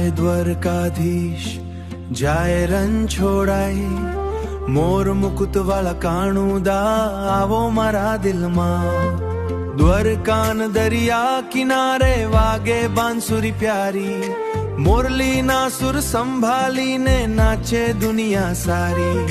જાય દ્વારકાધીશ, જાય રણ છોડાય, મોર મુકુટ વાળા કાણુદા આવો મારા દિલમાં. દ્વારકાન દરિયા કિનારે વાગે બાંસુરી પ્યારી, મોરલીના સુર સંભાળીને નાચે દુનિયા સારી.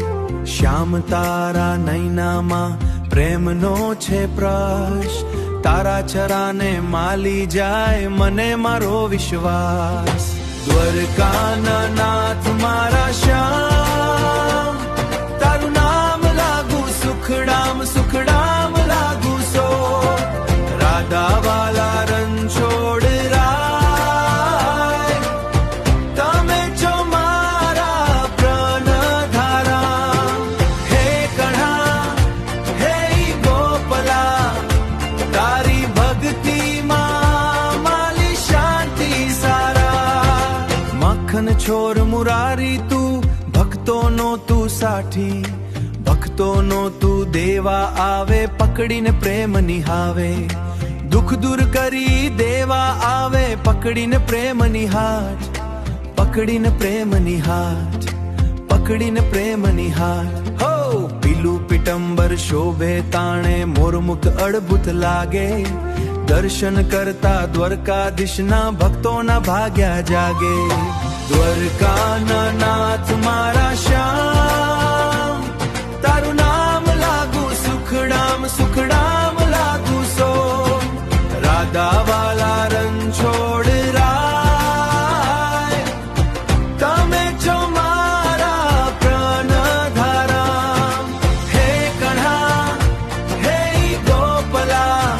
શ્યામ તારા નૈનામાં પ્રેમનો છે પ્રશ, તારા ચરાને માલી જાય મને મારો વિશ્વાસ. દ્વારકાના નાથ મારા શ્યામ, તારું નામ લાગુ સુખડામ સુખડામ લાગુ સો. રાધા વાલા રણછોડ રાય, તમે છો મારા પ્રાણ ધારા. હે કણા હે ગોપલા, તારી ભક્તિમાં માલી શાંતિ સારા. મખન છોર મુરારી તું, ભક્તોનો તું સાથી, ભક્તોનો તું દેવા આવે, પકડીને પ્રેમ નિહાવે. દુઃખ દૂર કરી દેવા આવે, પકડીને પ્રેમ નિહાટ, પકડીને પ્રેમ નિહાટ, પકડીને પ્રેમ નિહાટ. હો પીલું પીટંબર શોભે તાણે, મોરમુખ અડભુત લાગે. દર્શન કરતા દ્વારકાધીશના ભક્તોના ભાગ્યા જાગે. દ્વારકાના નાથ મારા શ્યામ, તારું નામ લાગુ સુખડામ સુખડામ લાગુ સો. રાધા વાલા રણછોડ રાય, તમે છો મારા પ્રાણ ધારા. હે કણા હે ગોપલા,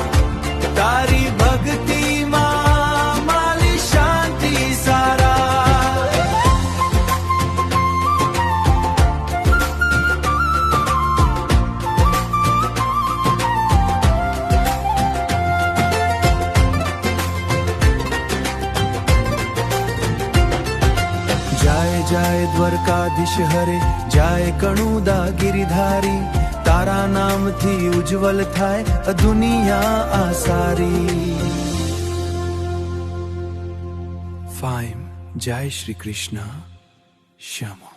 તારી ભક્તિમાં માલી શાંતિ સારા. જાય જાય દ્વારકાધીશ હરે, જાય કણુદા ગિરિધારી. તારા નામથી ઉજ્જવલ થાય દુનિયા આ સારી. 5 જય શ્રી કૃષ્ણ. શ્યામો.